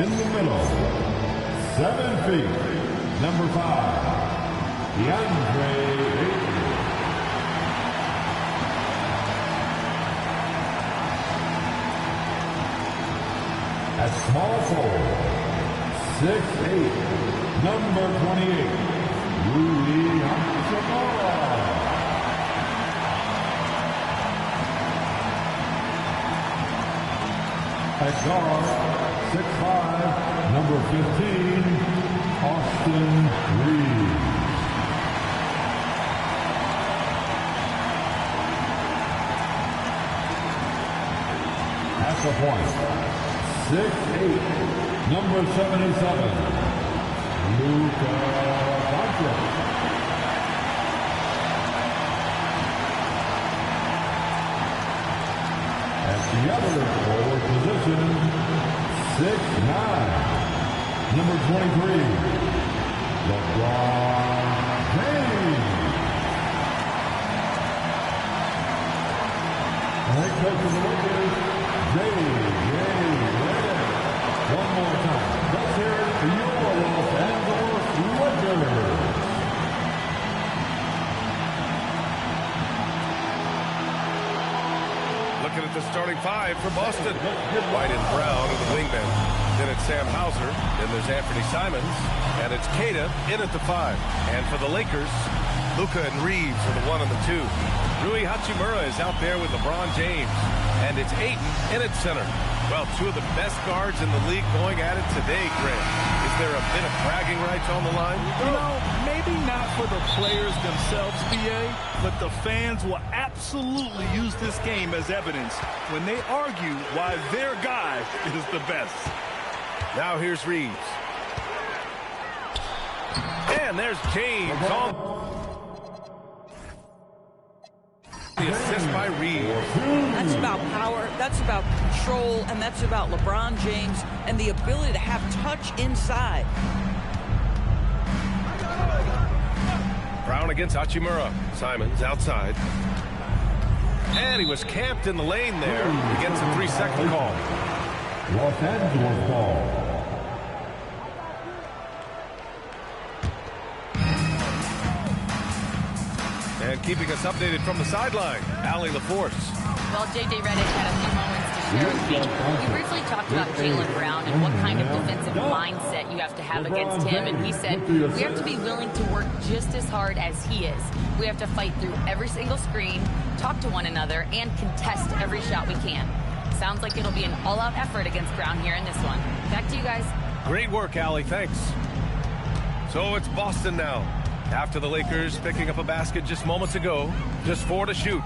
In the middle, 7 feet, number 5, DeAndre. At small forward, 6'8", number 28, Rui Hachimura. At guard, 6'5", number 15, Austin Reeves. At the point, 6'8", number 77, Luka Doncic. At the other forward position, 6'9", number 23, LeBron James. Head coach of the Lakers, one more time. Let's hear it for your Los Angeles Lakers. Looking at the starting five for Boston. White and Brown are the wingmen. Then it's Sam Hauser. Then there's Anthony Simons. And it's Keita in at the 5. And for the Lakers, Luka and Reeves are the 1 and the 2. Rui Hachimura is out there with LeBron James. And it's Ayton in at center. Well, two of the best guards in the league going at it today, Grant. Is there a bit of bragging rights on the line? You know, maybe not for the players themselves, BA, but the fans will absolutely use this game as evidence when they argue why their guy is the best. Now here's Reeves. And there's James on the assist by Reeves. That's about power, that's about control, and that's about LeBron James and the ability to have touch inside. Brown against Hachimura. Simons outside. And he was camped in the lane there. He gets a 3-second call. Los Angeles ball. And keeping us updated from the sideline, Allie LaForce. Well, J.J. Redick had a few moments to share with me. He briefly talked about Jaylen Brown and what kind of defensive mindset you have to have against him. And he said, we have to be willing to work just as hard as he is. We have to fight through every single screen, talk to one another, and contest every shot we can. Sounds like it'll be an all-out effort against Brown here in this one. Back to you guys. Great work, Allie. Thanks. So it's Boston now. After the Lakers picking up a basket just moments ago, just 4 to shoot.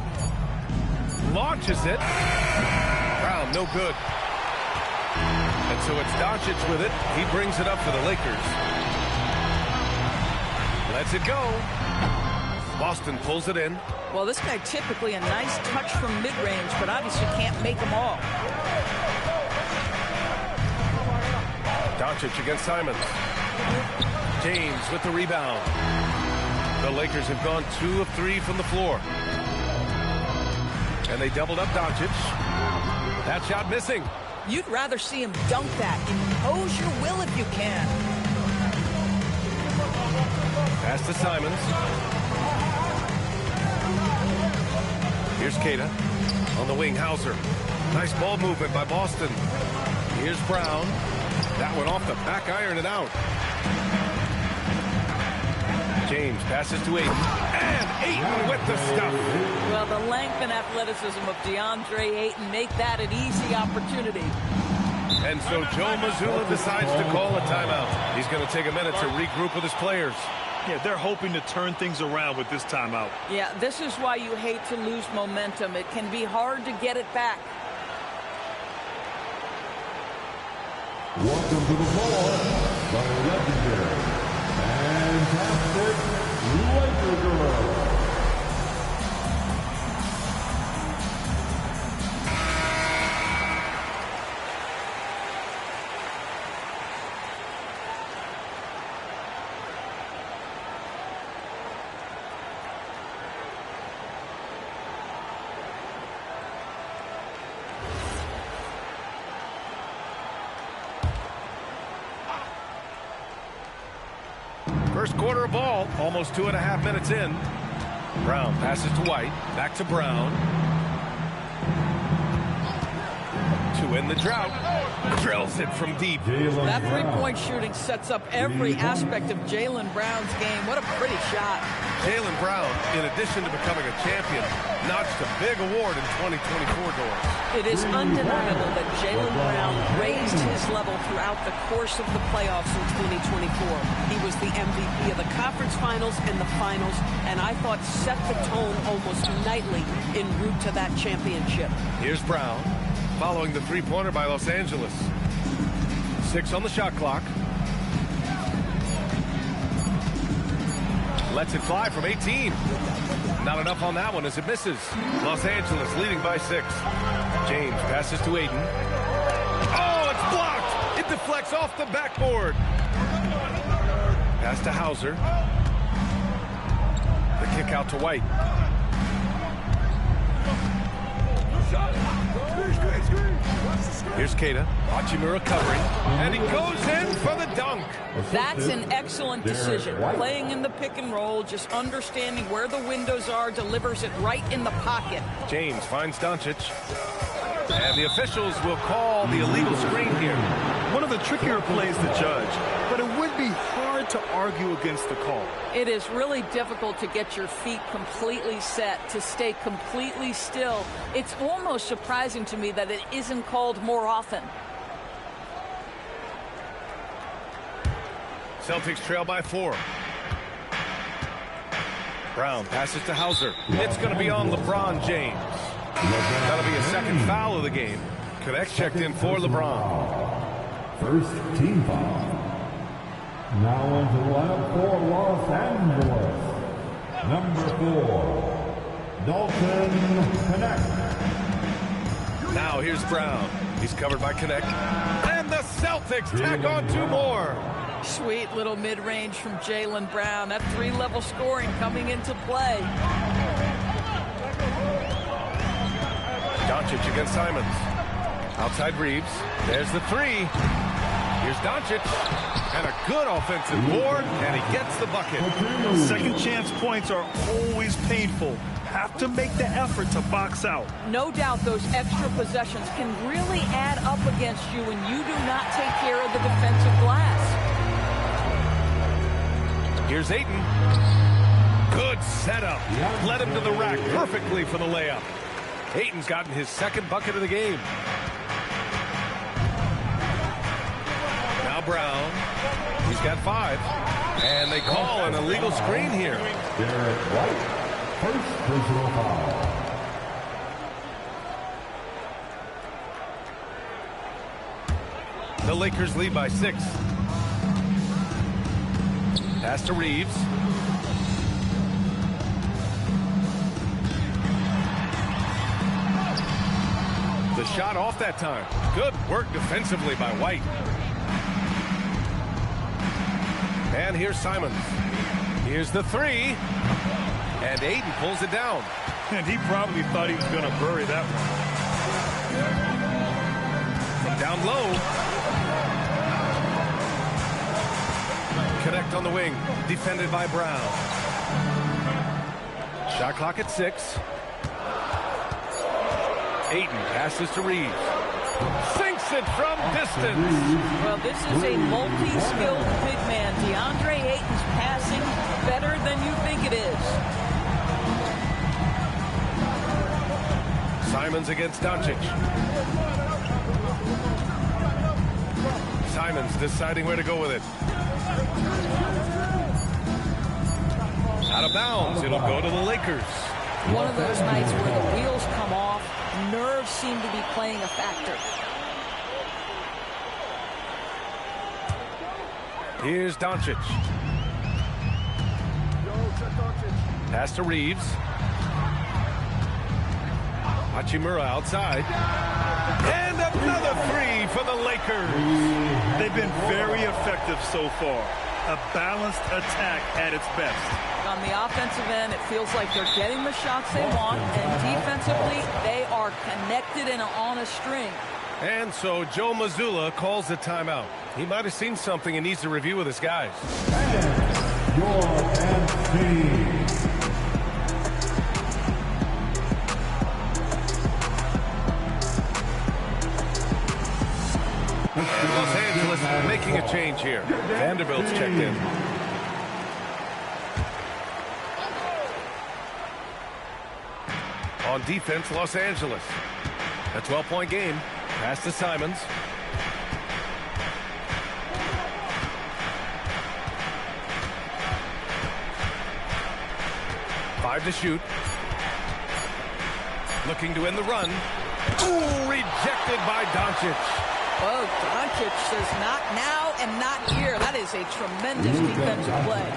Launches it. Brown, no good. And so it's Doncic with it. He brings it up for the Lakers. Lets it go. Boston pulls it in. Well, this guy typically a nice touch from mid-range, but obviously can't make them all. Doncic against Simons. James with the rebound. The Lakers have gone 2 of 3 from the floor. And they doubled up Doncic. That shot missing. You'd rather see him dunk that. Impose your will if you can. Pass to Simons. Here's Keita. On the wing, Hauser. Nice ball movement by Boston. Here's Brown. That one off the back iron and out. James passes to Ayton. And Ayton with the stuff. Well, the length and athleticism of DeAndre Ayton make that an easy opportunity. And so Joe Mazzulla decides to call a timeout. He's going to take a minute to regroup with his players. Yeah, they're hoping to turn things around with this timeout. Yeah, this is why you hate to lose momentum. It can be hard to get it back. Welcome to the floor, the legendary, fantastic Laker girl. First quarter of ball, almost 2.5 minutes in. Brown passes to White, back to Brown. To end the drought, drills it from deep. That three-point shooting sets up every aspect of Jaylen Brown's game. What a pretty shot. Jaylen Brown, in addition to becoming a champion, notched a big award in 2024 doors. It is undeniable that Jaylen Brown raised his level throughout the course of the playoffs in 2024. He was the MVP of the conference finals and the finals, and I thought set the tone almost nightly en route to that championship. Here's Brown, following the three-pointer by Los Angeles. 6 on the shot clock. Lets it fly from 18. Not enough on that one as it misses. Los Angeles leading by 6. James passes to Aiden. Oh, it's blocked! It deflects off the backboard. Pass to Hauser. The kick out to White. Here's Keita. Hachimura covering. And he goes in for the dunk. That's an excellent decision. Playing in the pick and roll, just understanding where the windows are, delivers it right in the pocket. James finds Doncic. And the officials will call the illegal screen here. One of the trickier plays to judge, but it would be hard to argue against the call. It is really difficult to get your feet completely set, to stay completely still. It's almost surprising to me that it isn't called more often. Celtics trail by 4. Brown passes to Hauser. It's going to be on LeBron James. That'll be a second foul of the game. Connect checked in for LeBron. First team foul. Now into the lineup for Los Angeles. Number 4, Dalton Connect. Now here's Brown. He's covered by Connect. And the Celtics tack on 2 more. Sweet little mid-range from Jaylen Brown. That 3-level scoring coming into play. Doncic against Simons. Outside Reeves. There's the 3. Here's Doncic. And a good offensive board. And he gets the bucket. Second chance points are always painful. Have to make the effort to box out. No doubt those extra possessions can really add up against you when you do not take care of the defensive glass. Here's Ayton. Good setup. Led him to the rack perfectly for the layup. Ayton's gotten his second bucket of the game. Now Brown. He's got 5. And they call an illegal screen here. Derek White, first personal foul. The Lakers lead by 6. Pass to Reeves. The shot off that time. Good work defensively by White. And here's Simons. Here's the 3. And Ayton pulls it down. And he probably thought he was going to bury that one. From down low. Connect on the wing. Defended by Brown. Shot clock at 6. Ayton passes to Reeves. Sinks it from distance. Well, this is a multi-skilled big man. DeAndre Ayton's passing better than you think it is. Simons against Doncic. Simons deciding where to go with it. Out of bounds. It'll go to the Lakers. One of those nights where the wheels come off, nerves seem to be playing a factor. Here's Doncic. Pass to Reeves. Hachimura outside. And another 3 for the Lakers. They've been very effective so far. A balanced attack at its best. On the offensive end, it feels like they're getting the shots they want, and defensively, they are connected and on a string. And so Joe Mazzulla calls the timeout. He might have seen something and needs to review with his guys. your MC. Los Angeles making a change here. Vanderbilt's checked in. On defense, Los Angeles. A 12-point game. Pass to Simons. Five to shoot. Looking to end the run. Ooh, rejected by Doncic. Oh, Doncic says not now and not here. That is a tremendous defensive play.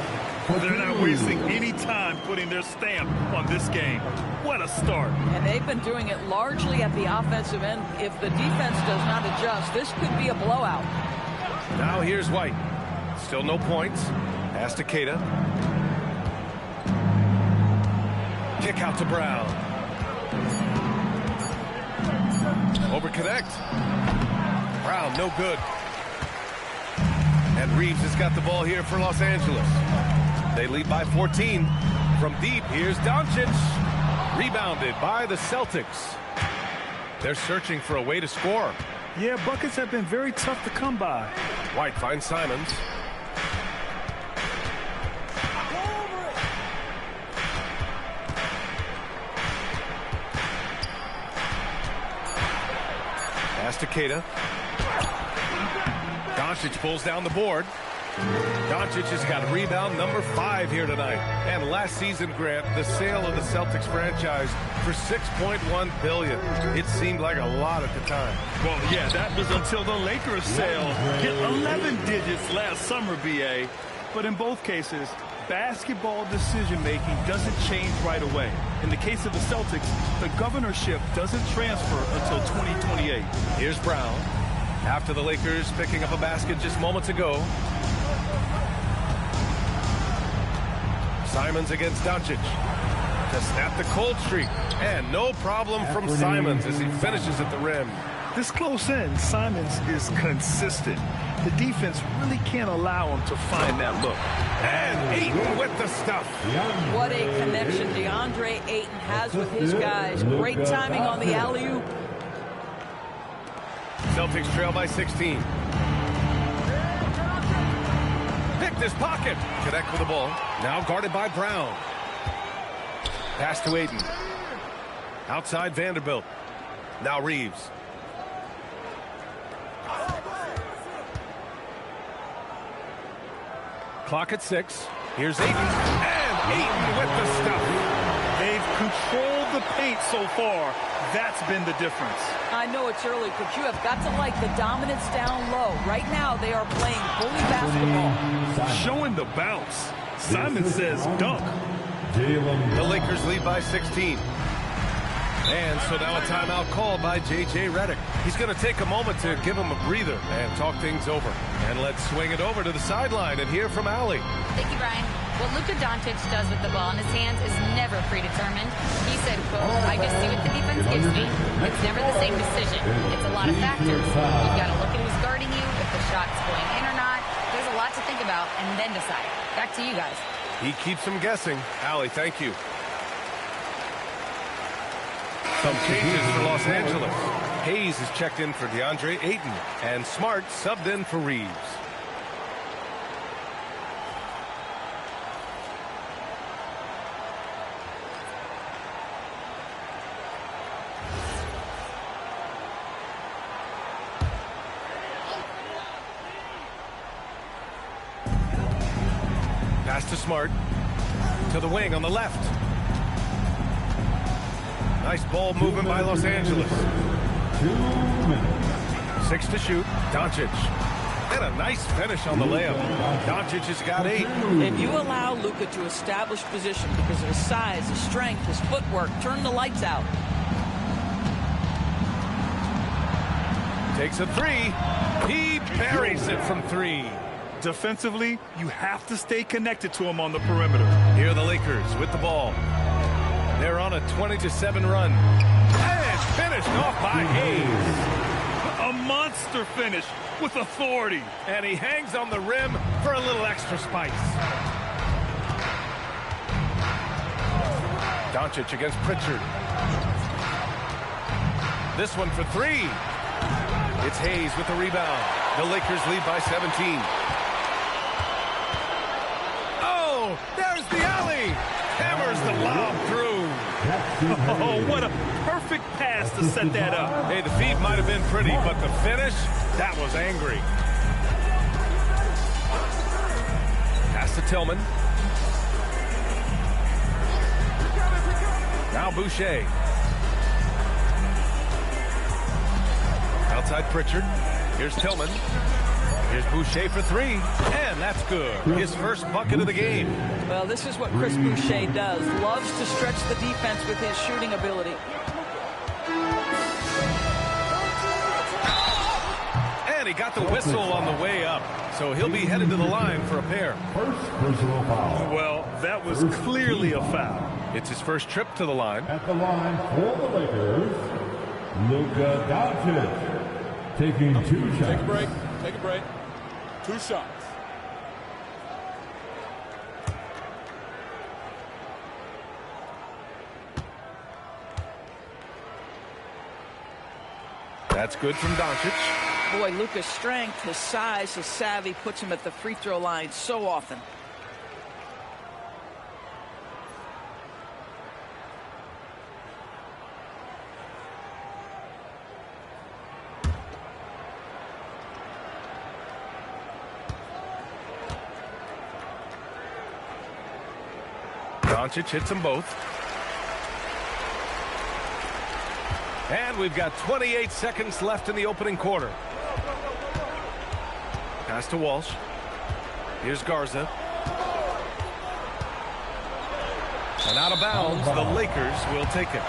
They're not wasting any time putting their stamp on this game. What a start. And they've been doing it largely at the offensive end. If the defense does not adjust, this could be a blowout. Now here's White. Still no points. Pass to Keita. Kick out to Brown. Over connect. Brown, no good. And Reeves has got the ball here for Los Angeles. They lead by 14. From deep, here's Doncic. Rebounded by the Celtics. They're searching for a way to score. Yeah, buckets have been very tough to come by. White finds Simons. Pass to Keita. Doncic pulls down the board. Doncic has got rebound number 5 here tonight. And last season, Grant, the sale of the Celtics franchise for $6.1 billion. It seemed like a lot at the time. Well, yeah, that was until the Lakers sale hit 11 digits last summer, BA. But in both cases, basketball decision-making doesn't change right away. In the case of the Celtics, the governorship doesn't transfer until 2028. Here's Brown. After the Lakers picking up a basket just moments ago. Simons against Doncic to snap the cold streak. And no problem from Simons as he finishes at the rim. This close in, Simons is consistent. The defense really can't allow him to find that look. And Ayton with the stuff. What a connection DeAndre Ayton has with his guys. Great timing on the alley-oop. Celtics trail by 16. Picked his pocket. Connect with the ball. Now guarded by Brown. Pass to Ayton. Outside Vanderbilt. Now Reeves. Clock at 6. Here's Ayton. And Ayton with the stuff. They've controlled the paint so far. That's been the difference. I know it's early, but you have got to like the dominance down low. Right now, they are playing bully basketball. Showing the bounce. Simon says dunk. The Lakers lead by 16. And so now a timeout called by J.J. Redick. He's going to take a moment to give him a breather and talk things over. And let's swing it over to the sideline and hear from Allie. Thank you, Brian. What Luka Doncic does with the ball in his hands is never predetermined. He said, quote, I just see what the defense gives me. It's never the same decision. It's a lot of factors. You've got to look at who's guarding you, if the shot's going in or not. There's a lot to think about and then decide. Back to you guys. He keeps him guessing. Allie, thank you. Some changes for Los Angeles. Hayes is checked in for DeAndre Ayton, and Smart subbed in for Reeves. Pass to Smart. To the wing on the left. Nice ball movement by Los Angeles. 6 to shoot. Doncic. And a nice finish on the layup. Doncic has got 8. If you allow Luka to establish position because of his size, his strength, his footwork, turn the lights out. Takes a 3. He buries it from 3. Defensively, you have to stay connected to him on the perimeter. Here are the Lakers with the ball. They're on a 20-7 run. And finished off by Hayes. A monster finish with authority. And he hangs on the rim for a little extra spice. Doncic against Pritchard. This one for three. It's Hayes with the rebound. The Lakers lead by 17. Oh, there's the alley. Hammers the lob through. Oh, what a perfect pass to set that up. Hey, the feed might have been pretty, but the finish, that was angry. Pass to Tillman. Now Boucher. Outside Pritchard. Here's Tillman. Here's Boucher for three, and that's good. His first bucket of the game. Well, this is what Chris Boucher does. Loves to stretch the defense with his shooting ability. And he got the whistle on the way up, so he'll be headed to the line for a pair. First personal foul. Well, that was clearly a foul. It's his first trip to the line. At the line for the Lakers, Luka Doncic taking 2 shots. Take a break. Take a break. 2 shots. That's good from Doncic. Boy, Luka's strength, his size, his savvy puts him at the free throw line so often. Doncic hits them both. And we've got 28 seconds left in the opening quarter. Pass to Walsh. Here's Garza. And out of bounds, the Lakers will take it.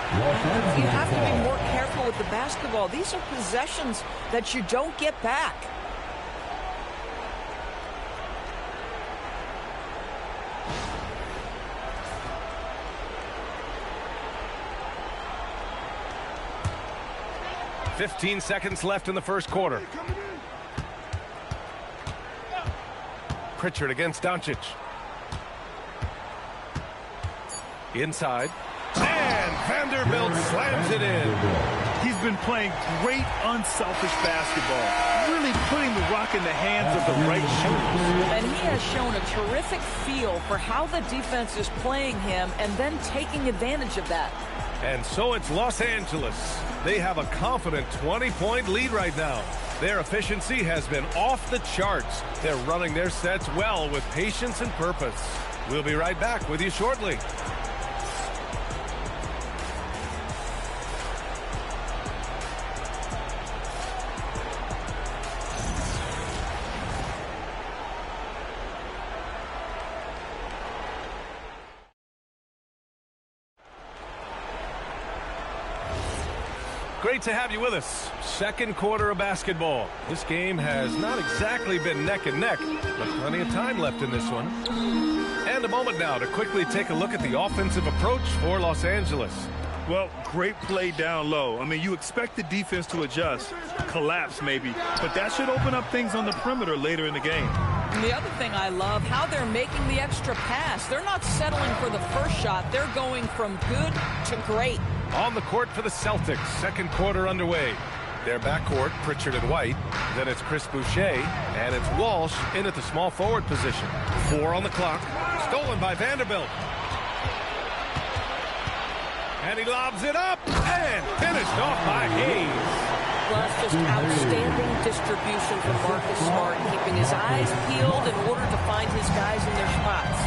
You have to be more careful with the basketball. These are possessions that you don't get back. .15 seconds left in the first quarter. Pritchard against Doncic. Inside. And Vanderbilt slams it in. He's been playing great, unselfish basketball, really putting the rock in the hands of the right shooters. And he has shown a terrific feel for how the defense is playing him and then taking advantage of that. And so it's Los Angeles. They have a confident 20-point lead right now. Their efficiency has been off the charts. They're running their sets well with patience and purpose. We'll be right back with you shortly. Great to have you with us. Second quarter of basketball. This game has not exactly been neck and neck, but plenty of time left in this one. And a moment now to quickly take a look at the offensive approach for Los Angeles. Well, great play down low. I mean, you expect the defense to adjust, collapse maybe, but that should open up things on the perimeter later in the game. And the other thing I love, how they're making the extra pass. They're not settling for the first shot. They're going from good to great. On the court for the Celtics, second quarter underway. Their backcourt, Pritchard and White. Then it's Chris Boucher, and it's Walsh in at the small forward position. 4 on the clock. Stolen by Vanderbilt. And he lobs it up, and finished off by Hayes. Well, that's just outstanding distribution from Marcus Smart, keeping his eyes peeled in order to find his guys in their spots.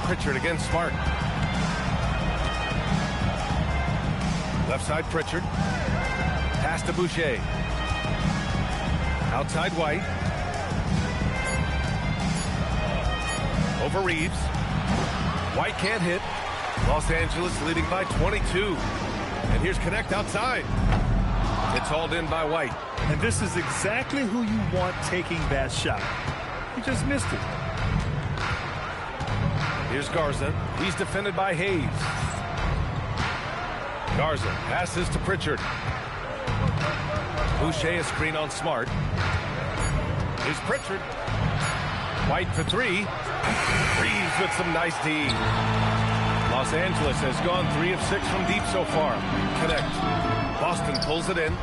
Pritchard against Smart. Left side Pritchard. Pass to Boucher. Outside White. Over Reeves. White can't hit. Los Angeles leading by 22. And here's Connect outside. It's hauled in by White. And this is exactly who you want taking that shot. He just missed it. Here's Garza. He's defended by Hayes. Garza passes to Pritchard. Boucher a screen on Smart. Here's Pritchard. White for three. Reeves with some nice D. Los Angeles has gone 3 of 6 from deep so far. Connect. Boston pulls it in.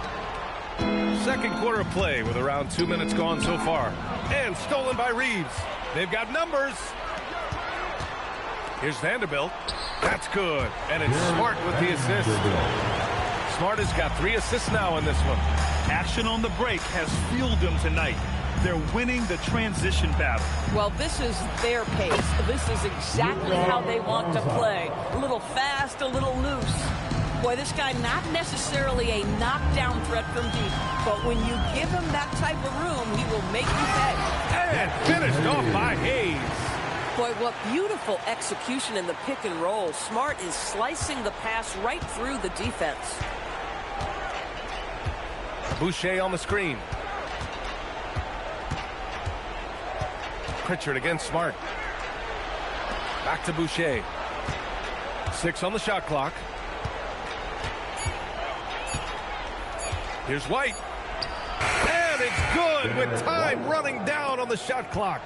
Second quarter of play with around 2 minutes gone so far. And stolen by Reeves. They've got numbers. Here's Vanderbilt. That's good. And it's Smart with the assist. Smart has got 3 assists now in this one. Action on the break has fueled them tonight. They're winning the transition battle. Well, this is their pace. This is exactly how they want to play. A little fast, a little loose. Boy, this guy not necessarily a knockdown threat from deep, but when you give him that type of room, he will make you pay. And finished off by Hayes. Boy, what beautiful execution in the pick and roll. Smart is slicing the pass right through the defense. Boucher on the screen. Pritchard against Smart. Back to Boucher. 6 on the shot clock. Here's White. And it's good with time running down on the shot clock.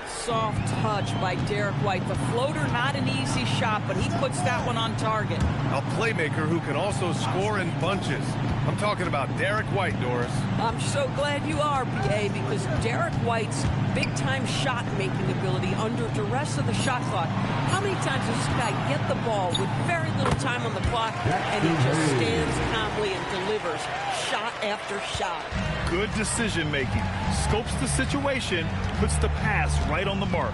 Soft touch by Derek White. The floater, not an easy shot, but he puts that one on target. A playmaker who can also score in bunches. I'm talking about Derek White, Doris. I'm so glad you are, PA, because Derek White's big-time shot-making ability under duress of the shot clock. How many times does this guy get the ball with very little time on the clock, and he just stands calmly and delivers shot after shot? Good decision-making. Scopes the situation, puts the pass right on the mark.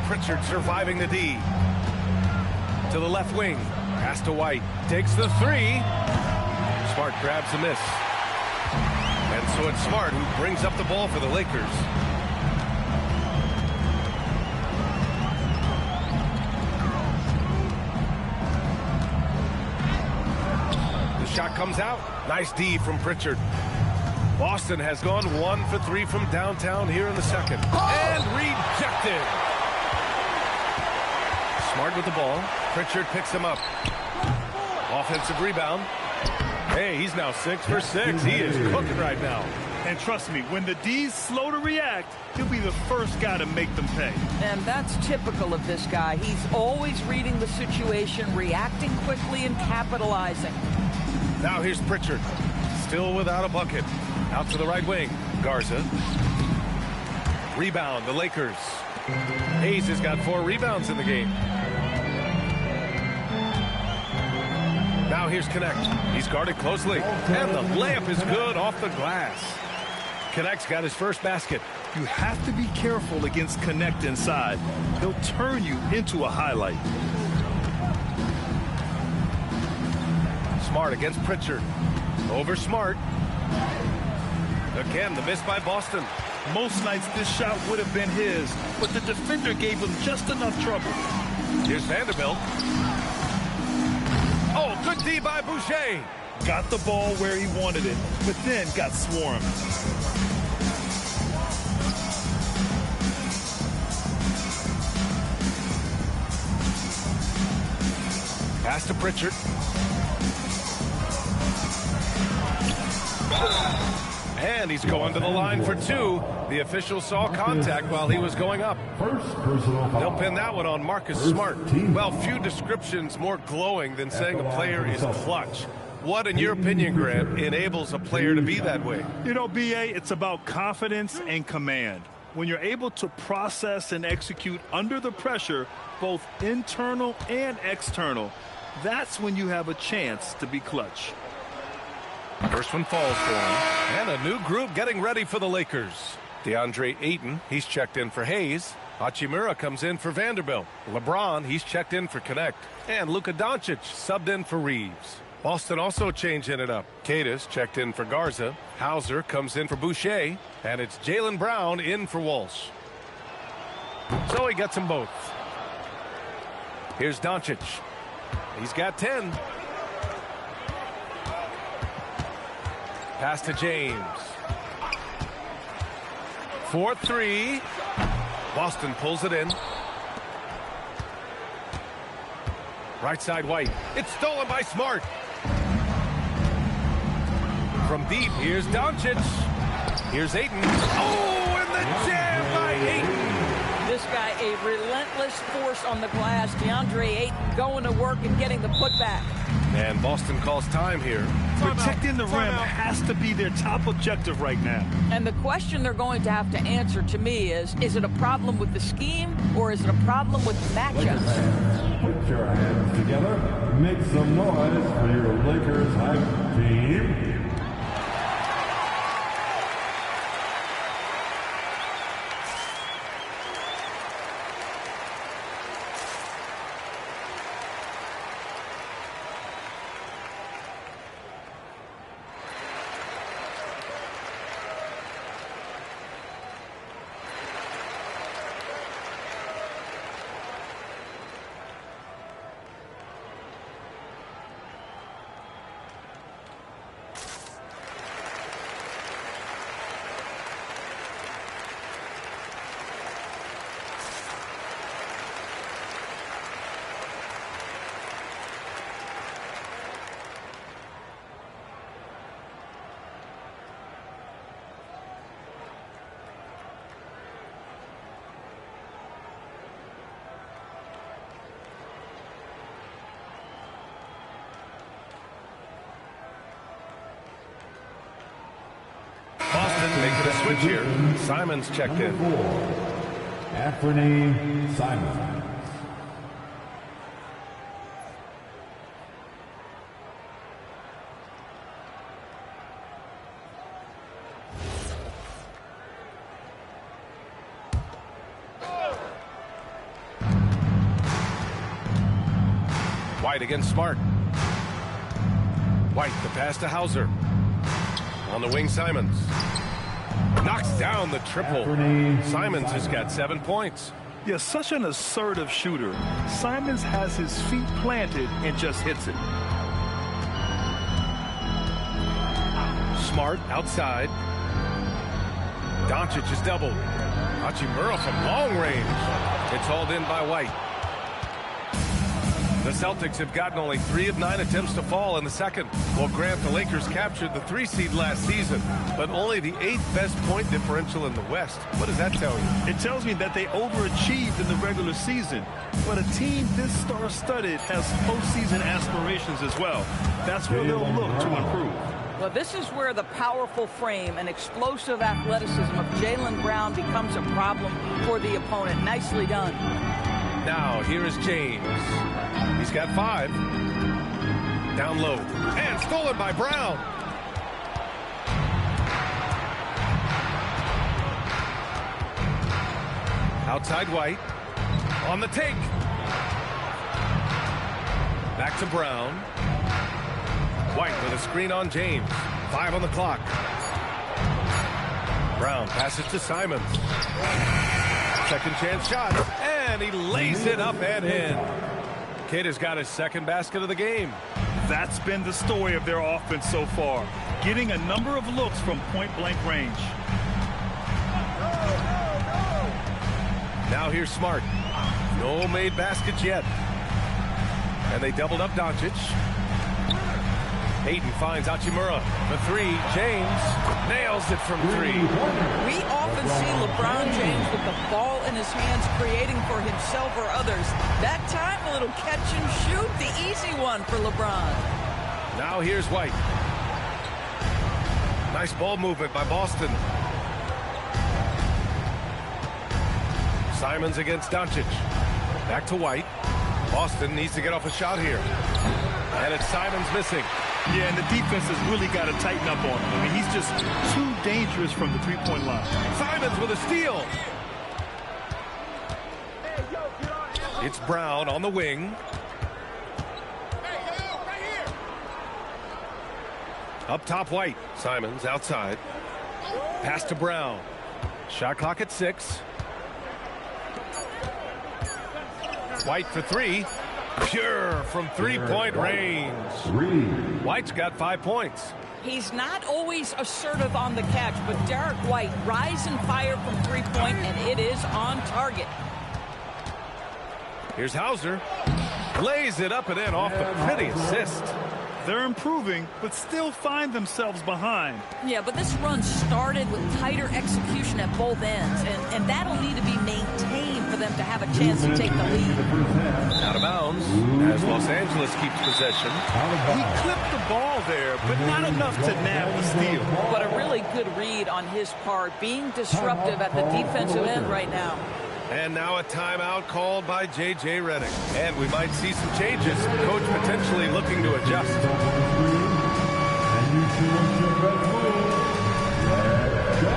Pritchard surviving the D. To the left wing. Pass to White. Takes the 3. Smart grabs the miss. And so it's Smart who brings up the ball for the Lakers. The shot comes out. Nice D from Pritchard. Boston has gone 1 for 3 from downtown here in the second. And rejected. Smart with the ball. Pritchard picks him up. Offensive rebound. Hey, he's now 6 for 6. He is cooking right now. And trust me, when the D's slow to react, he'll be the first guy to make them pay. And that's typical of this guy. He's always reading the situation, reacting quickly, and capitalizing. Now here's Pritchard. Still without a bucket. Out to the right wing. Garza. Rebound, the Lakers. Hayes has got 4 rebounds in the game. Now here's Connect. He's guarded closely. And the layup is good off the glass. Connect's got his first basket. You have to be careful against Connect inside. He'll turn you into a highlight. Smart against Pritchard. Over Smart. Again, the miss by Boston. Most nights this shot would have been his, but the defender gave him just enough trouble. Here's Vanderbilt. Oh, good D by Boucher. Got the ball where he wanted it, but then got swarmed. Pass to Pritchard. And he's going to the line for 2. The official saw contact while he was going up. They'll pin that one on Marcus Smart. Well, few descriptions more glowing than saying a player is clutch. What, in your opinion, Grant, enables a player to be that way? You know, BA, it's about confidence and command. When you're able to process and execute under the pressure, both internal and external, that's when you have a chance to be clutch. First one falls for him. And a new group getting ready for the Lakers. DeAndre Ayton, he's checked in for Hayes. Hachimura comes in for Vanderbilt. LeBron, he's checked in for Connect. And Luka Doncic subbed in for Reeves. Boston also changing it up. Cadis checked in for Garza. Hauser comes in for Boucher. And it's Jaylen Brown in for Walsh. So he gets them both. Here's Doncic. He's got 10. Pass to James. 4-3. Boston pulls it in. Right side White. It's stolen by Smart. From deep, here's Doncic. Here's Ayton. Oh, and the jam by Ayton. This guy, a relentless force on the glass. DeAndre Ayton going to work and getting the putback. And Boston calls time here. Protecting the rim has to be their top objective right now. And the question they're going to have to answer to me is it a problem with the scheme or is it a problem with matchups? Put your hands together. Make some noise for your Lakers hype team. Boston making a switch here. Simons checked in. Number 4, Anthony Simons. White against Smart. White, the pass to Hauser. On the wing, Simons. Knocks down the triple. Simons has got 7 points. Yeah, such an assertive shooter. Simons has his feet planted and just hits it. Smart outside. Doncic is doubled. Hachimura from long range. It's hauled in by White. The Celtics have gotten only 3 of 9 attempts to fall in the second. Well, Grant, the Lakers captured the 3 seed last season, but only the 8th best point differential in the West. What does that tell you? It tells me that they overachieved in the regular season. But a team this star-studded has postseason aspirations as well. That's where they'll look to improve. Well, this is where the powerful frame and explosive athleticism of Jaylen Brown becomes a problem for the opponent. Nicely done. Now, here is James. He's got 5. Down low. And stolen by Brown. Outside White. On the take. Back to Brown. White with a screen on James. 5 on the clock. Brown passes to Simons. Second chance shot. And he lays it up and in. Kid has got his second basket of the game. That's been the story of their offense so far. Getting a number of looks from point-blank range. Now here's Smart. No made baskets yet. And they doubled up Doncic. Ayton finds Hachimura. The 3. James nails it from 3. We often see LeBron James with the ball in his hands creating for himself or others. That time, a little catch and shoot, the easy one for LeBron. Now here's White. Nice ball movement by Boston. Simons against Doncic. Back to White. Boston needs to get off a shot here. And it's Simons missing. Yeah, and the defense has really got to tighten up on him. I mean, he's just too dangerous from the three-point line. Simons with a steal. It's Brown on the wing. Up top, White. Simons outside. Pass to Brown. Shot clock at 6. White for 3. Pure from three-point range. White's got 5 points. He's not always assertive on the catch, but Derek White rise and fire from three-point, and it is on target. Here's Hauser. Lays it up and in off the pretty assist. They're improving, but still find themselves behind. Yeah, but this run started with tighter execution at both ends, and that'll need to be maintained for them to have a chance to take the lead. Out of bounds as Los Angeles keeps possession. He clipped the ball there, but not enough to nab the steal. But a really good read on his part, being disruptive at the defensive end right now. And now a timeout called by J.J. Redick. And we might see some changes. Coach potentially looking to adjust. And you choose your red bull. Let's go.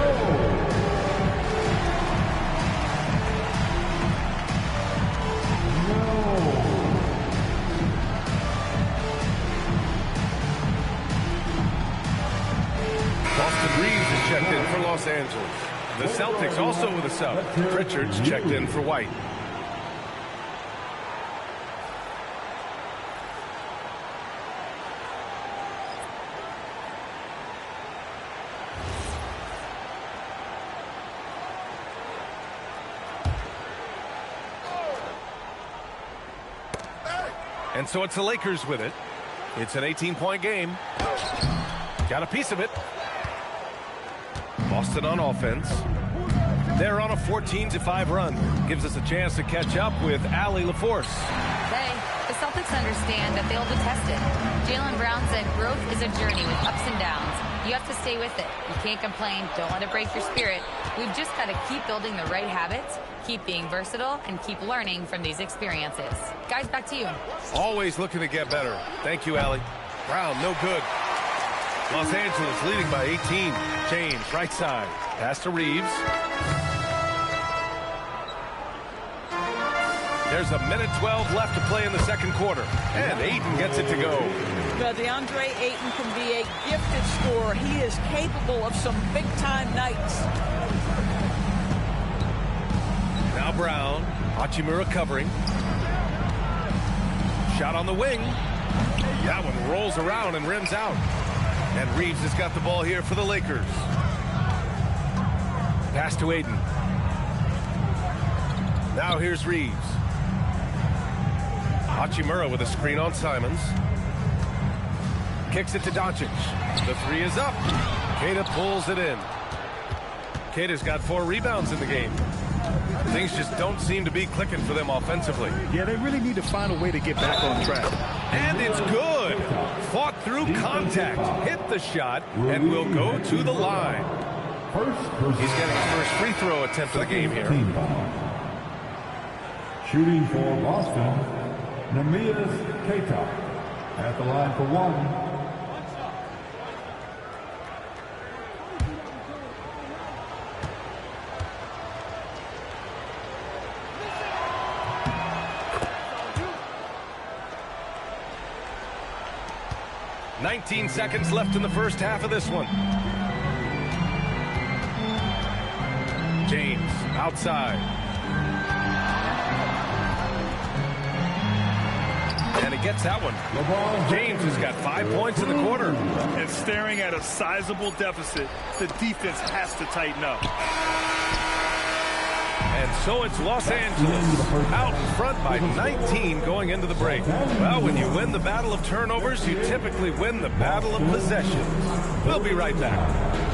Boston Reeves is checked in for Los Angeles. The Celtics also with a sub. Pritchard's checked in for White. And so it's the Lakers with it. It's an 18-point game. Got a piece of it. Boston on offense. They're on a 14-5 run. Gives us a chance to catch up with Allie LaForce. Hey, the Celtics understand that they'll be tested. Jaylen Brown said growth is a journey with ups and downs. You have to stay with it. You can't complain. Don't let it break your spirit. We've just got to keep building the right habits, keep being versatile, and keep learning from these experiences. Guys, back to you. Always looking to get better. Thank you, Allie. Brown, no good. Los Angeles leading by 18. James, right side. Pass to Reeves. There's a minute 12 left to play in the second quarter. And Ayton gets it to go. DeAndre Ayton can be a gifted scorer. He is capable of some big-time nights. Now Brown. Hachimura covering. Shot on the wing. That one rolls around and rims out. And Reeves has got the ball here for the Lakers. Pass to Ayton. Now here's Reeves. Hachimura with a screen on Simons. Kicks it to Doncic. The three is up. Queta pulls it in. Queta's got 4 rebounds in the game. Things just don't seem to be clicking for them offensively. Yeah, they really need to find a way to get back on track. And it's good. Fought through contact. Hit the shot and will go to the line. He's getting his first free throw attempt of the game here. Shooting for Boston, Neemias Queta at the line for one. $19 seconds left in the first half of this one. James outside. And he gets that one. James has got 5 points in the quarter. And staring at a sizable deficit, the defense has to tighten up. And so it's Los Angeles out in front by 19 going into the break. Well, when you win the battle of turnovers, you typically win the battle of possessions. We'll be right back.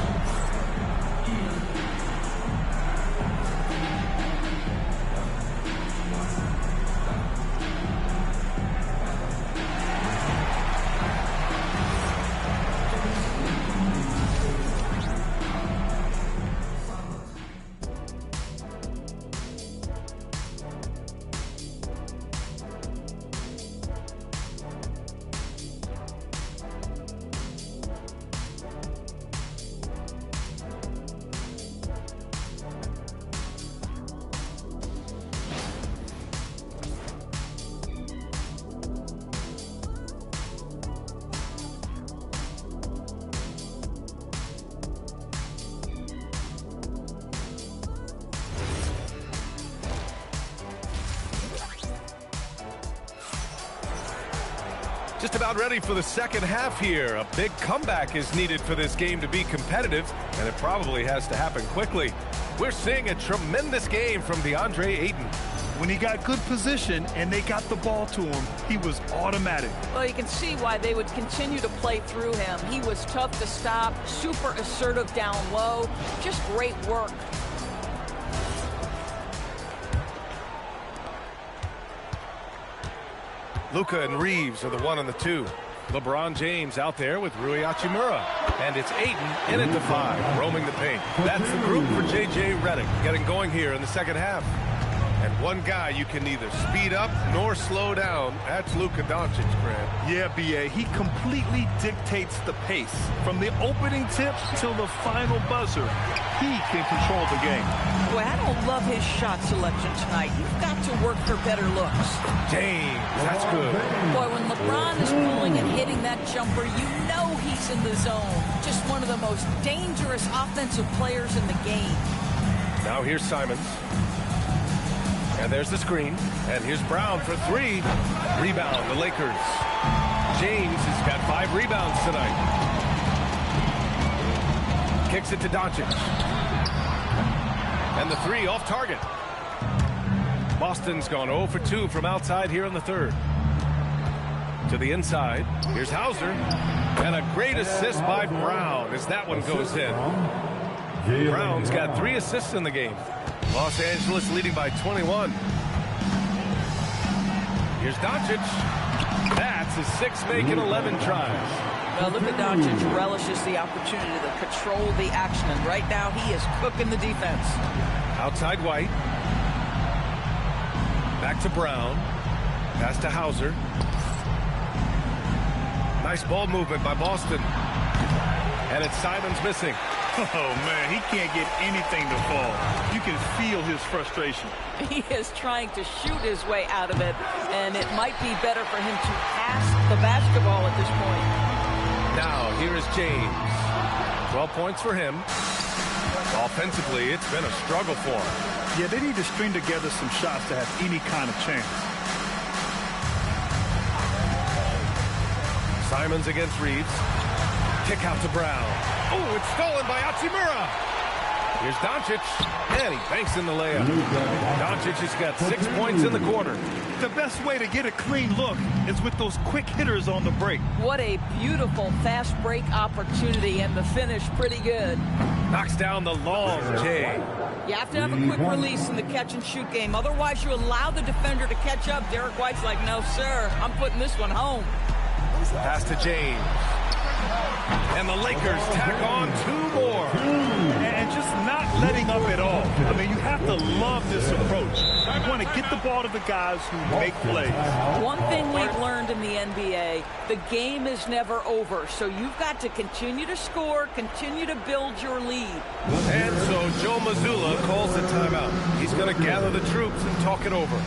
Just about ready for the second half here. A big comeback is needed for this game to be competitive, and it probably has to happen quickly. We're seeing a tremendous game from DeAndre Ayton. When he got good position and they got the ball to him, he was automatic. Well, you can see why they would continue to play through him. He was tough to stop, super assertive down low, just great work. Luka and Reeves are the 1 and the 2. LeBron James out there with Rui Hachimura. And it's Ayton in at the 5, roaming the paint. That's the group for J.J. Redick getting going here in the second half. And one guy you can neither speed up nor slow down. That's Luka Doncic, Grant. Yeah, B.A., he completely dictates the pace. From the opening tip till the final buzzer, he can control the game. Boy, I don't love his shot selection tonight. You've got to work for better looks. James, that's good. Boy, when LeBron is pulling and hitting that jumper, you know he's in the zone. Just one of the most dangerous offensive players in the game. Now here's Simons. And there's the screen. And here's Brown for 3. Rebound, the Lakers. James has got 5 rebounds tonight. Kicks it to Doncic. And the 3 off target. Boston's gone 0 for 2 from outside here in the third. To the inside. Here's Hauser. And a great assist by Brown as that one goes in. Brown's got 3 assists in the game. Los Angeles leading by 21. Here's Doncic. That's his 6th make in 11 tries. Well, Luka Doncic relishes the opportunity to control the action, and right now he is cooking the defense. Outside White. Back to Brown. Pass to Hauser. Nice ball movement by Boston. And it's Simons missing. Oh, man, he can't get anything to fall. You can feel his frustration. He is trying to shoot his way out of it, and it might be better for him to pass the basketball at this point. Now, here is James. 12 points for him. Offensively, it's been a struggle for him. Yeah, they need to string together some shots to have any kind of chance. Simons against Reeves. Kick out to Brown. Oh, it's stolen by Hachimura. Here's Doncic, and he banks in the layup. Doncic has got 6 points in the quarter. The best way to get a clean look is with those quick hitters on the break. What a beautiful fast break opportunity, and the finish pretty good. Knocks down the long J. You have to have a quick release in the catch-and-shoot game. Otherwise, you allow the defender to catch up. Derek White's like, no, sir, I'm putting this one home. Pass to James. And the Lakers tack on 2 more. And just not letting up at all. I mean, you have to love this approach. You want to get the ball to the guys who make plays. One thing we've learned in the NBA, the game is never over. So you've got to continue to score, continue to build your lead. And so Joe Mazzulla calls the timeout. He's going to gather the troops and talk it over.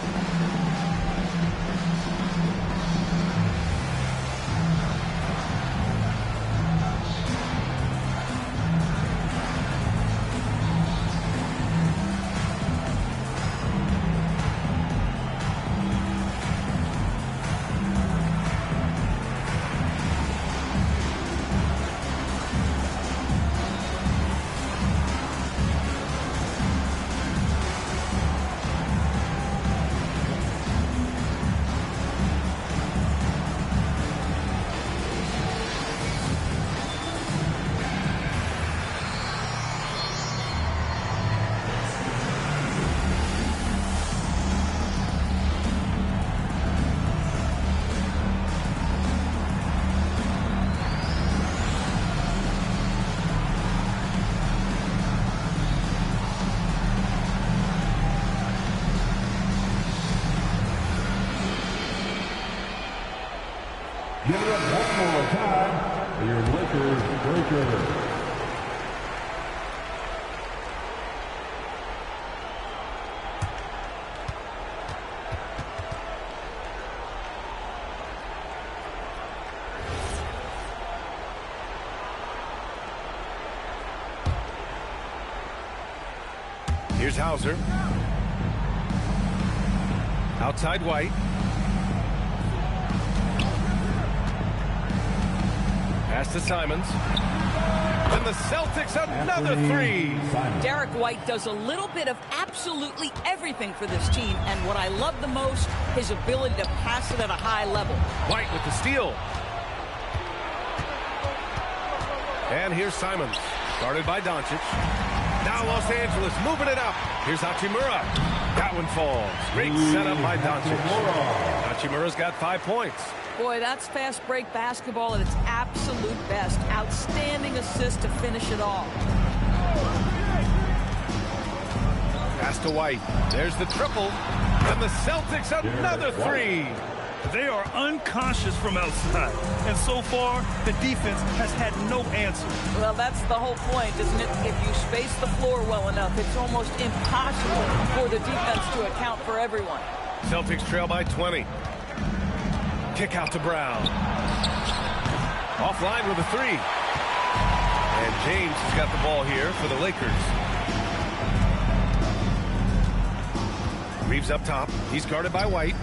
Give it up one more time for your Lakers breaker. Here's Hauser. Outside White. Pass to Simons. And the Celtics another three. Derek White does a little bit of absolutely everything for this team, and what I love the most, his ability to pass it at a high level. White with the steal. And here's Simons, guarded by Doncic. Now Los Angeles moving it up. Here's Hachimura. That one falls. Great setup by Doncic. Hachimura's got 5 points. Boy, that's fast break basketball at its absolute best. Outstanding assist to finish it off. Pass to White. There's the triple. And the Celtics another three. They are unconscious from outside, and so far, the defense has had no answer. Well, that's the whole point, isn't it? If you space the floor well enough, it's almost impossible for the defense to account for everyone. Celtics trail by 20. Kick out to Brown. Offline with a three. And James has got the ball here for the Lakers. Reeves up top. He's guarded by White.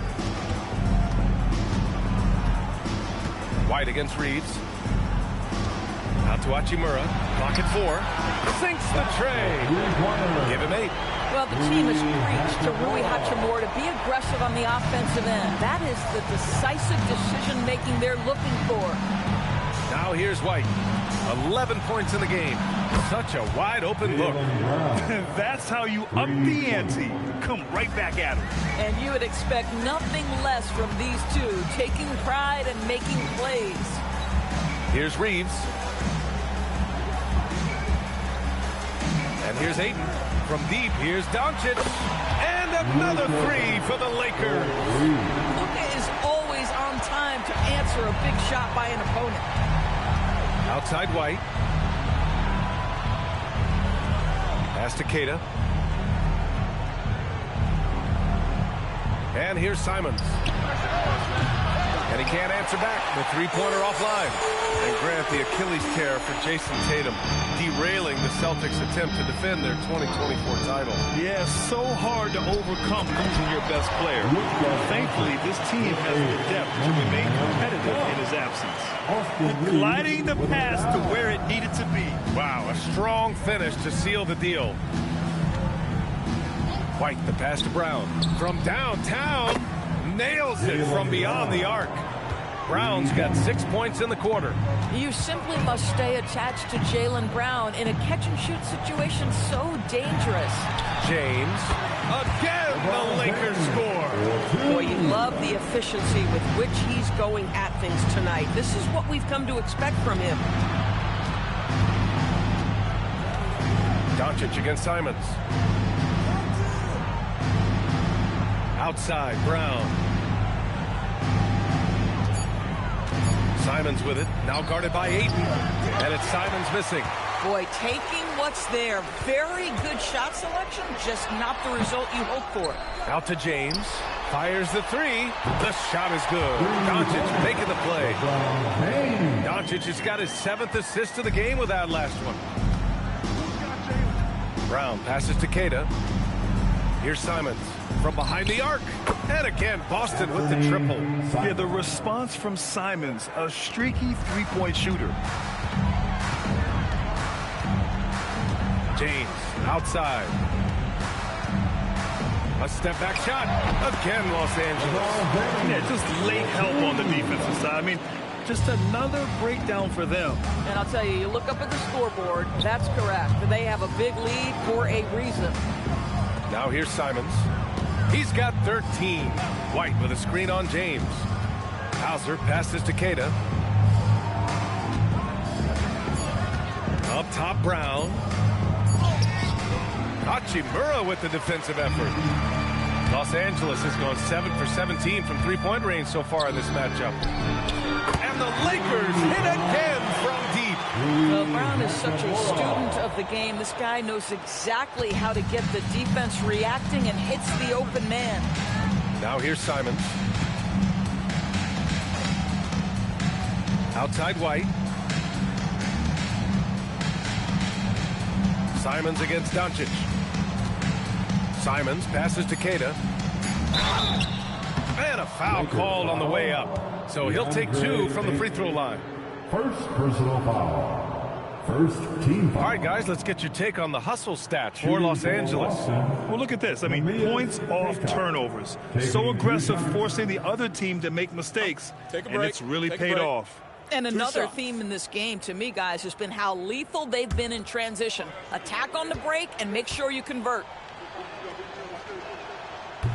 White against Reeves. Out to Hachimura. Clock at 4. Sinks the tray. Give him 8. Well, the team has preached to Rui Hachimura to be aggressive on the offensive end. That is the decisive decision-making they're looking for. Now here's White. 11 points in the game. Such a wide-open look. That's how you up the ante. Come right back at him. And you would expect nothing less from these two, taking pride and making plays. Here's Reeves. And here's Ayton. From deep, here's Doncic. And another three for the Lakers. Luka is always on time to answer a big shot by an opponent. Outside White. Pass to Keita. And here's Simons. And he can't answer back. The three-pointer offline. And Grant, the Achilles tear for Jason Tatum, derailing the Celtics' attempt to defend their 2024 title. Yeah, so hard to overcome losing your best player. Thankfully, this team has the depth to remain competitive in his absence. Gliding the pass to where it needed to be. Wow, a strong finish to seal the deal. White, the pass to Brown. From downtown, nails it from beyond the arc. Brown's got 6 points in the quarter. You simply must stay attached to Jaylen Brown in a catch-and-shoot situation so dangerous. James, again the Lakers score. Boy, you love the efficiency with which he's going at things tonight. This is what we've come to expect from him. Doncic against Simons. Outside, Brown. Simons with it, now guarded by Ayton. And it's Simons missing. Boy, taking what's there. Very good shot selection, just not the result you hope for. Out to James. Fires the three. The shot is good. Doncic making the play. Doncic has got his 7th assist of the game with that last one. Brown passes to Keita. Here's Simons from behind the arc. And again, Boston with the triple. Yeah, the response from Simons, a streaky three-point shooter. James outside. A step-back shot. Again, Los Angeles. Yeah, just late help on the defensive side. I mean, just another breakdown for them. And I'll tell you, you look up at the scoreboard, that's correct. They have a big lead for a reason. Now here's Simons. He's got 13. White with a screen on James. Hauser passes to Keita. Up top, Brown. Hachimura with the defensive effort. Los Angeles has gone 7 for 17 from three-point range so far in this matchup. And the Lakers hit again from deep. Well, Brown is such a student of the game. This guy knows exactly how to get the defense reacting and hits the open man. Now here's Simons. Outside White. Simons against Doncic. Simons passes to Keita. And a foul called on the way up. So he'll take 2 from the free throw line. First personal foul. First team foul. All right, guys, let's get your take on the hustle stats for Los Angeles. Well, look at this. I mean, points off turnovers. So aggressive, forcing the other team to make mistakes. And it's really paid off. And another theme in this game, to me, guys, has been how lethal they've been in transition. Attack on the break and make sure you convert.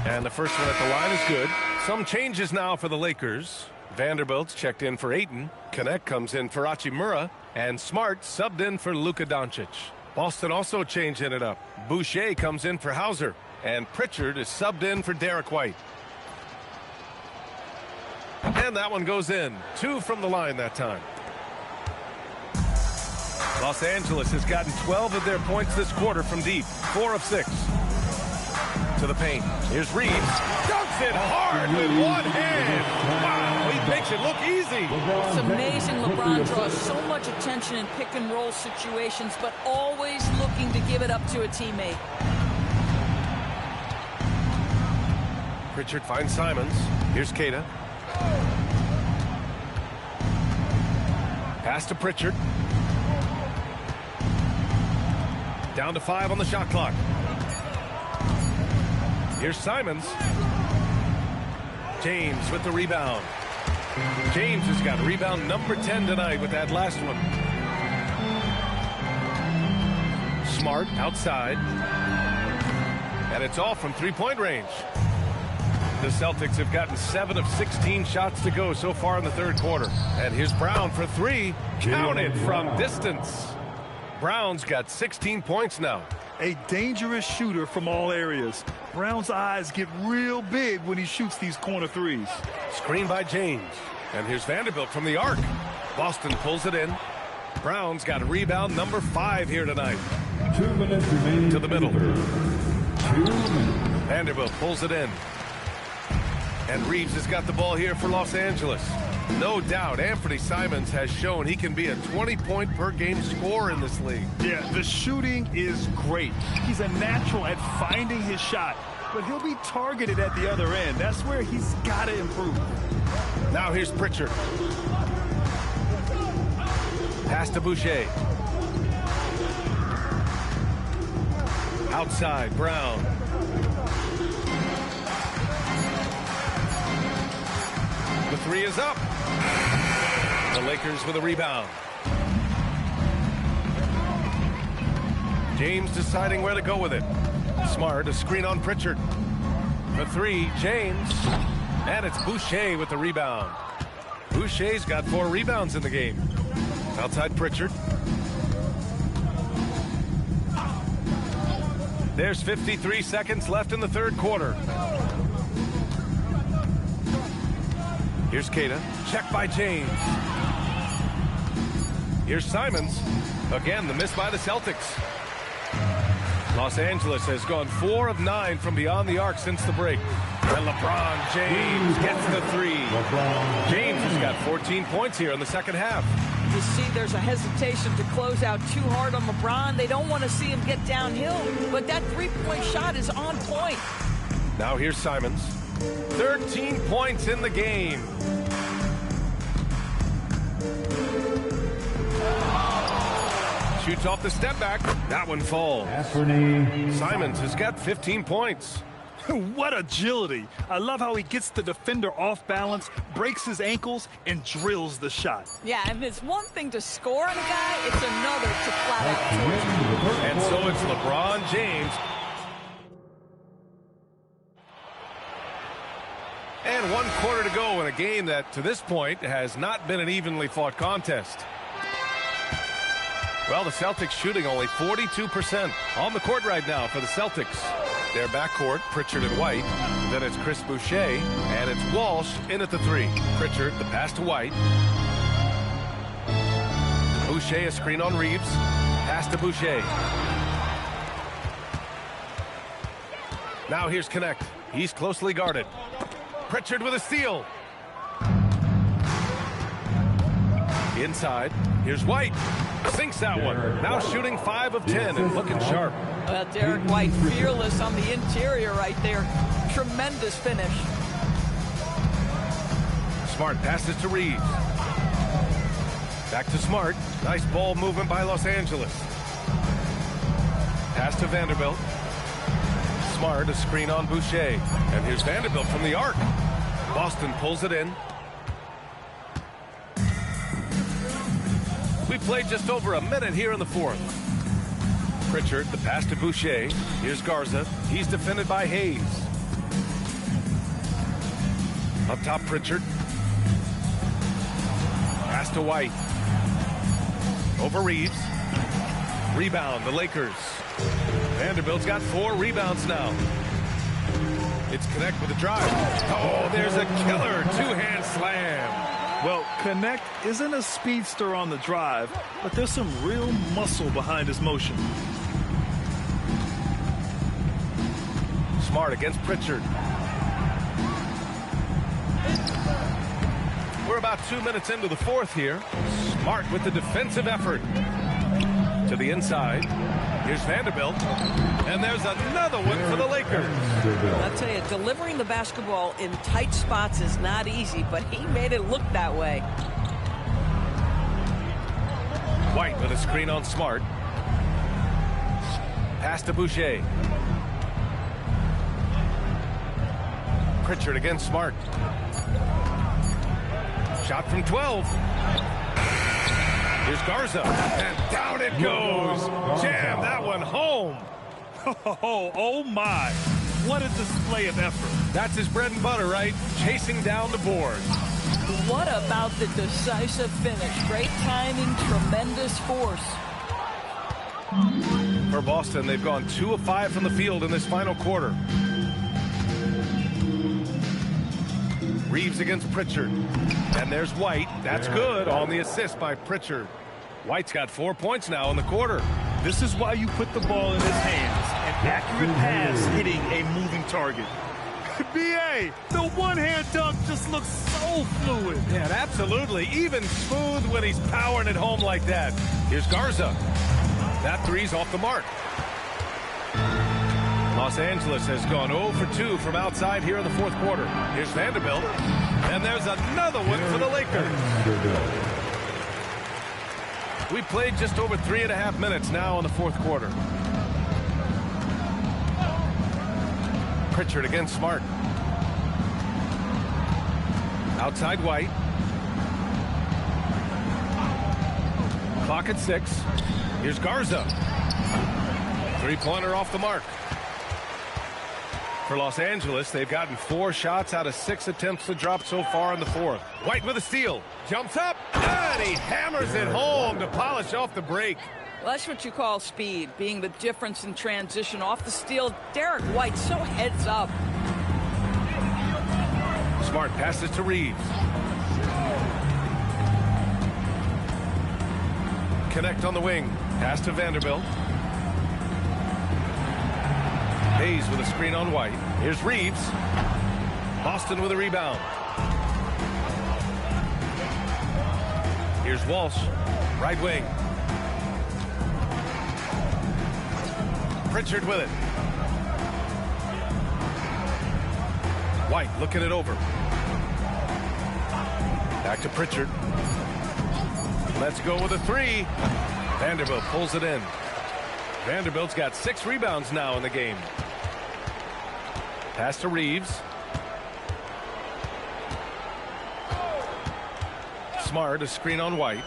And the first one at the line is good. Some changes now for the Lakers. Vanderbilt's checked in for Ayton. Connect comes in for Hachimura. And Smart subbed in for Luka Doncic. Boston also changing it up. Boucher comes in for Hauser. And Pritchard is subbed in for Derek White. And that one goes in. 2 from the line that time. Los Angeles has gotten 12 of their points this quarter from deep. 4 of 6. To the paint. Here's Reeves. Dunks it hard with one hand. Wow, he makes it look easy. It's amazing LeBron draws so much attention in pick-and-roll situations, but always looking to give it up to a teammate. Pritchard finds Simons. Here's Keita. Pass to Pritchard. Down to 5 on the shot clock. Here's Simons. James with the rebound. James has got rebound number 10 tonight with that last one. Smart outside. And it's all from three-point range. The Celtics have gotten 7 of 16 shots to go so far in the third quarter. And here's Brown for 3. Count it from distance. Brown's got 16 points now. A dangerous shooter from all areas. Brown's eyes get real big when he shoots these corner threes. Screen by James. And here's Vanderbilt from the arc. Boston pulls it in. Brown's got a rebound number 5 here tonight. 2 minutes remaining to the middle. 2 minutes. Vanderbilt pulls it in. And Reeves has got the ball here for Los Angeles. No doubt, Anthony Simons has shown he can be a 20-point-per-game scorer in this league. Yeah, the shooting is great. He's a natural at finding his shot, but he'll be targeted at the other end. That's where he's got to improve. Now here's Pritchard. Pass to Boucher. Outside, Brown. The 3 is up. The Lakers with a rebound. James deciding where to go with it. Smart, a screen on Pritchard. The 3, James. And it's Boucher with the rebound. Boucher's got 4 rebounds in the game. Outside Pritchard. There's 53 seconds left in the third quarter. Here's Keita. Check by James. Here's Simons. Again, the miss by the Celtics. Los Angeles has gone 4 of 9 from beyond the arc since the break. And LeBron James gets the 3. James has got 14 points here in the second half. You see there's a hesitation to close out too hard on LeBron. They don't want to see him get downhill, but that three-point shot is on point. Now here's Simons. 13 points in the game. Shoots off the step back. That one falls. Simons has got 15 points. What agility. I love how he gets the defender off balance, breaks his ankles, and drills the shot. Yeah, and it's one thing to score on a guy, it's another to flat out torch. And so it's LeBron James. And 1 quarter to go in a game that, to this point, has not been an evenly fought contest. Well, the Celtics shooting only 42% on the court right now for the Celtics. Their backcourt, Pritchard and White. Then it's Chris Boucher, and it's Walsh in at the 3. Pritchard, the pass to White. Boucher, a screen on Reeves. Pass to Boucher. Now here's Connect. He's closely guarded. Pritchard with a steal. Inside. Here's White. Sinks that one. Now shooting 5 of 10 and looking sharp. Derek White fearless on the interior right there. Tremendous finish. Smart passes to Reeves. Back to Smart. Nice ball movement by Los Angeles. Pass to Vanderbilt. Smart, a screen on Boucher. And here's Vanderbilt from the arc. Boston pulls it in. We played just over a minute here in the fourth. Pritchard, the pass to Boucher. Here's Garza. He's defended by Hayes. Up top, Pritchard. Pass to White. Over Reeves. Rebound, the Lakers. Vanderbilt's got 4 rebounds now. It's Connect with a drive. Oh, there's a killer two-hand slam. Well, Connect isn't a speedster on the drive, but there's some real muscle behind his motion. Smart against Pritchard. We're about 2 minutes into the fourth here. Smart with the defensive effort. To the inside. Here's Vanderbilt. And there's another one for the Lakers. I'll tell you, delivering the basketball in tight spots is not easy, but he made it look that way. White with a screen on Smart. Pass to Boucher. Pritchard against Smart. Shot from 12. Here's Garza. And down it goes. Jam that one home. Oh my. What a display of effort. That's his bread and butter, right? Chasing down the board. What about the decisive finish? Great timing, tremendous force. For Boston, they've gone 2 of 5 from the field in this final quarter. Reeves against Pritchard. And there's White. That's good on the assist by Pritchard. White's got 4 points now in the quarter. This is why you put the ball in his hands. An accurate pass hitting a moving target. B.A., the one-hand dunk just looks so fluid. Yeah, absolutely. Even smooth when he's powering it home like that. Here's Garza. That three's off the mark. Los Angeles has gone 0 for 2 from outside here in the fourth quarter. Here's Vanderbilt. And there's another one for the Lakers. We played just over 3.5 minutes now in the fourth quarter. Pritchard against Smart. Outside White. Clock at 6. Here's Garza. Three-pointer off the mark. For Los Angeles, they've gotten 4 shots out of 6 attempts to drop so far in the fourth. White with a steal. Jumps up, and he hammers it home to polish off the break. Well, that's what you call speed, being the difference in transition. Off the steal, Derek White so heads up. Smart passes to Reeves. Connect on the wing. Pass to Vanderbilt. Hayes with a screen on White. Here's Reeves. Boston with a rebound. Here's Walsh. Right wing. Pritchard with it. White looking it over. Back to Pritchard. Let's go with a 3. Vanderbilt pulls it in. Vanderbilt's got 6 rebounds now in the game. Pass to Reeves. Smart, a screen on White.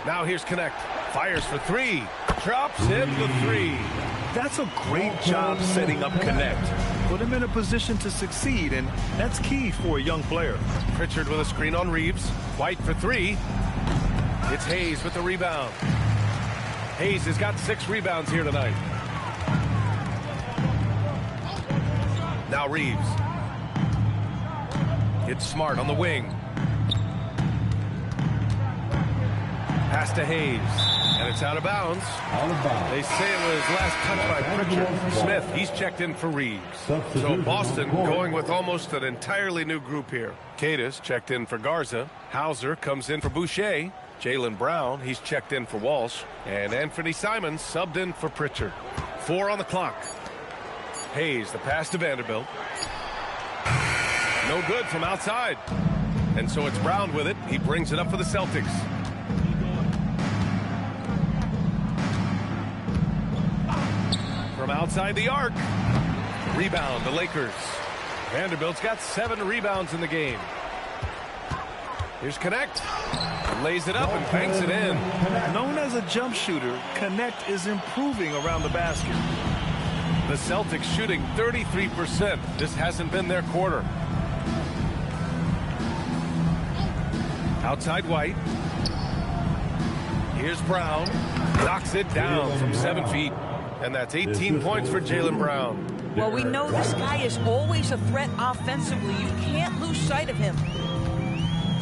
Now here's Connect. Fires for 3. Drops in the 3. That's a great job setting up Connect. Put him in a position to succeed, and that's key for a young player. Pritchard with a screen on Reeves. White for 3. It's Hayes with the rebound. Hayes has got 6 rebounds here tonight. Now Reeves. It's Smart on the wing. Pass to Hayes. And it's out of bounds. They say it was last touched by Pritchard. Smith, he's checked in for Reeves. So Boston going with almost an entirely new group here. Cadis checked in for Garza. Hauser comes in for Boucher. Jaylen Brown, he's checked in for Walsh. And Anthony Simons subbed in for Pritchard. 4 on the clock. Hayes, the pass to Vanderbilt. No good from outside. And so it's Brown with it. He brings it up for the Celtics. From outside the arc. Rebound, the Lakers. Vanderbilt's got 7 rebounds in the game. Here's Connect. Lays it up and banks it in. Known as a jump shooter, Connect is improving around the basket. The Celtics shooting 33%. This hasn't been their quarter. Outside White. Here's Brown. Knocks it down from 7 feet. And that's 18 points for Jaylen Brown. Well, we know this guy is always a threat offensively. You can't lose sight of him.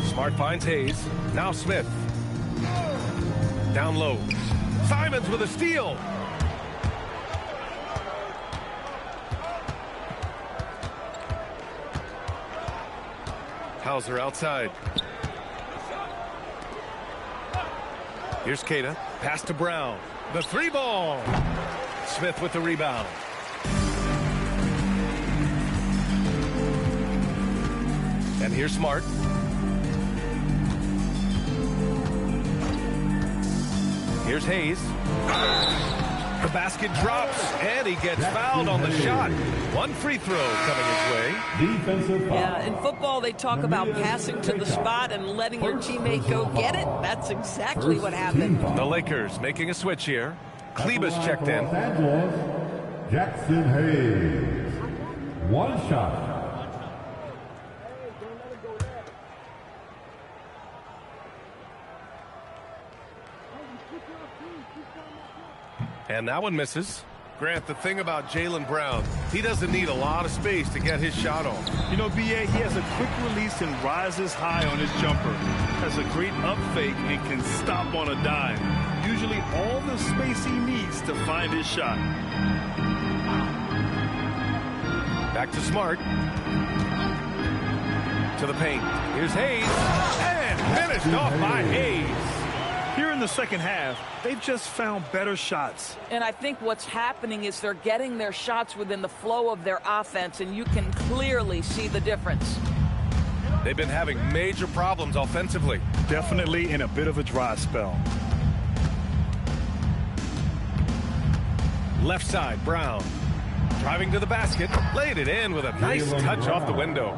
Smart finds Hayes. Now Smith. Down low. Simons with a steal. Hauser outside. Here's Keita. Pass to Brown. The 3-ball. Smith with the rebound. And here's Smart. Here's Hayes. The basket drops, and he gets fouled on the shot. 1 free throw coming his way. Defensive foul. Yeah, in football, they talk about passing to the spot and letting your teammate go get it. That's exactly what happened. The Lakers making a switch here. Kleber's checked in. Los Angeles, Jackson Hayes. 1 shot. And that one misses. Grant, the thing about Jaylen Brown, he doesn't need a lot of space to get his shot off. You know, B.A., he has a quick release and rises high on his jumper. Has a great up fake and can stop on a dime. Usually all the space he needs to find his shot. Back to Smart. To the paint. Here's Hayes. And finished off by Hayes. Here in the second half, they've just found better shots. And I think what's happening is they're getting their shots within the flow of their offense, and you can clearly see the difference. They've been having major problems offensively. Definitely in a bit of a dry spell. Left side, Brown. Driving to the basket. Laid it in with a nice touch off the window.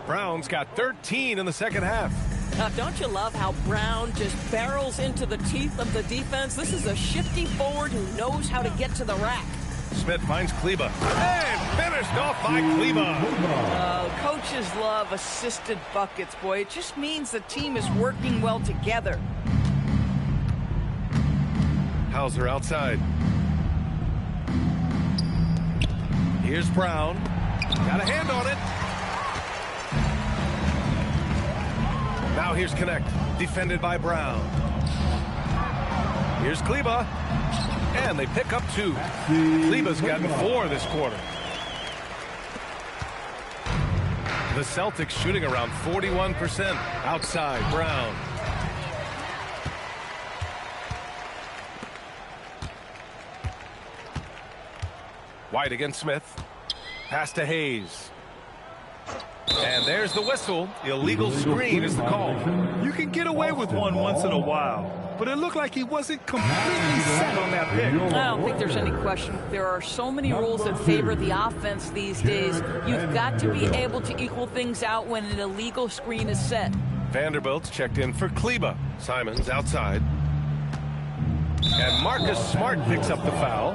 Brown's got 13 in the second half. Now, don't you love how Brown just barrels into the teeth of the defense? This is a shifty forward who knows how to get to the rack. Smith finds Kleber. And finished off by Kleber. Coaches love assisted buckets, boy. It just means the team is working well together. Hauser outside. Here's Brown. Got a hand on it. Now here's Connect. Defended by Brown. Here's Kleber. And they pick up 2. Kleber's gotten 4 this quarter. The Celtics shooting around 41%. Outside, Brown. White against Smith. Pass to Hayes. And there's the whistle. Illegal screen is the call. You can get away with one once in a while, but it looked like he wasn't completely set on that pick. I don't think there's any question. There are so many rules that favor the offense these days. You've got to be able to equal things out when an illegal screen is set. Vanderbilt's checked in for Kleber. Simons outside. And Marcus Smart picks up the foul.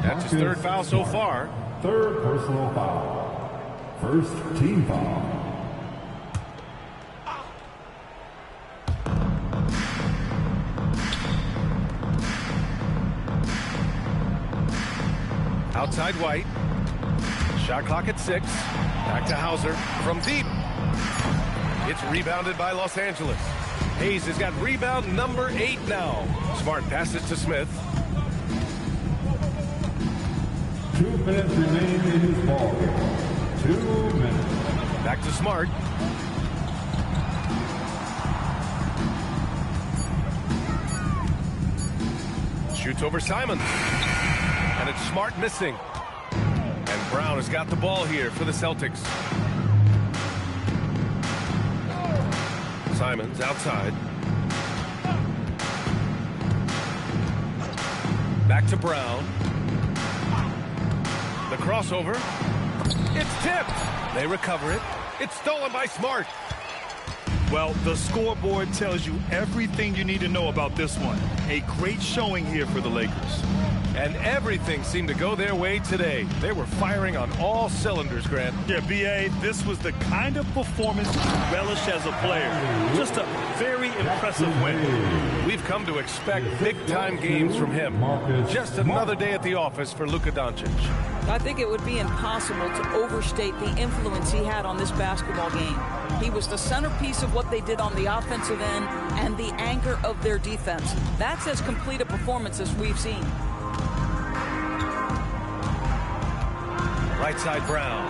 That's his 3rd foul so far. 3rd personal foul. 1st team foul. Outside White. Shot clock at 6. Back to Hauser from deep. It's rebounded by Los Angeles. Hayes has got rebound number 8 now. Smart passes to Smith. 2 minutes remain in this ball game. 2 minutes. Back to Smart. Shoots over Simons. And it's Smart missing. And Brown has got the ball here for the Celtics. Simons outside. Back to Brown. The crossover. It's tipped. They recover it. It's stolen by Smart. Well, the scoreboard tells you everything you need to know about this one. A great showing here for the Lakers. And everything seemed to go their way today. They were firing on all cylinders, Grant. Yeah, B.A., this was the kind of performance you relish as a player. Just a very impressive win. We've come to expect big-time games from him. Just another day at the office for Luka Doncic. I think it would be impossible to overstate the influence he had on this basketball game. He was the centerpiece of what they did on the offensive end and the anchor of their defense. That's as complete a performance as we've seen. Right side Brown.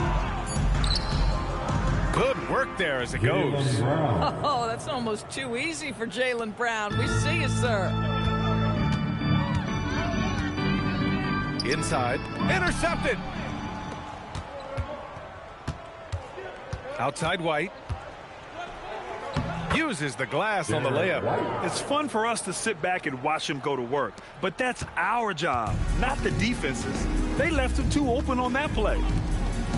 Good work there as it goes. Oh, that's almost too easy for Jaylen Brown. We see you, sir. Inside. Intercepted. Outside White. Uses the glass on the layup. It's fun for us to sit back and watch him go to work, but that's our job, not the defense's. They left him too open on that play.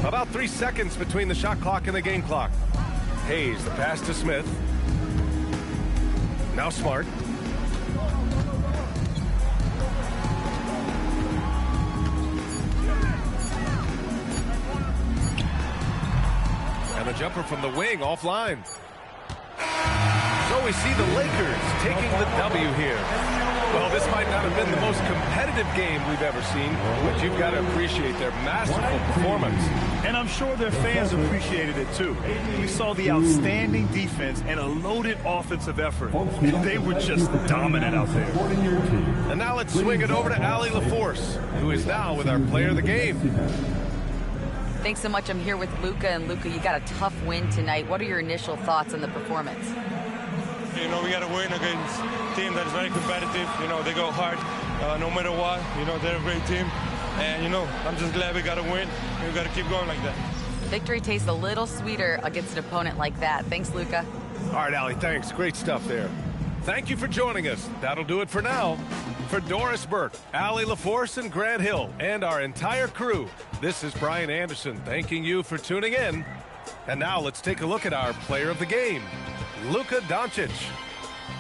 About 3 seconds between the shot clock and the game clock. Hayes, the pass to Smith. Now Smart. And a jumper from the wing offline. So we see the Lakers taking the W here. Well, this might not have been the most competitive game we've ever seen, but you've got to appreciate their masterful performance. And I'm sure their fans appreciated it too. We saw the outstanding defense and a loaded offensive effort. They were just dominant out there. And now let's swing it over to Allie LaForce, who is now with our player of the game. Thanks so much. I'm here with Luka. And Luka, you got a tough win tonight. What are your initial thoughts on the performance? You know, we got to win against a team that is very competitive. You know, they go hard no matter what. You know, they're a great team. And, you know, I'm just glad we got to win. We got to keep going like that. Victory tastes a little sweeter against an opponent like that. Thanks, Luka. All right, Allie, thanks. Great stuff there. Thank you for joining us. That'll do it for now. For Doris Burke, Allie LaForce, and Grant Hill, and our entire crew, this is Brian Anderson thanking you for tuning in. And now let's take a look at our player of the game, Luka Doncic.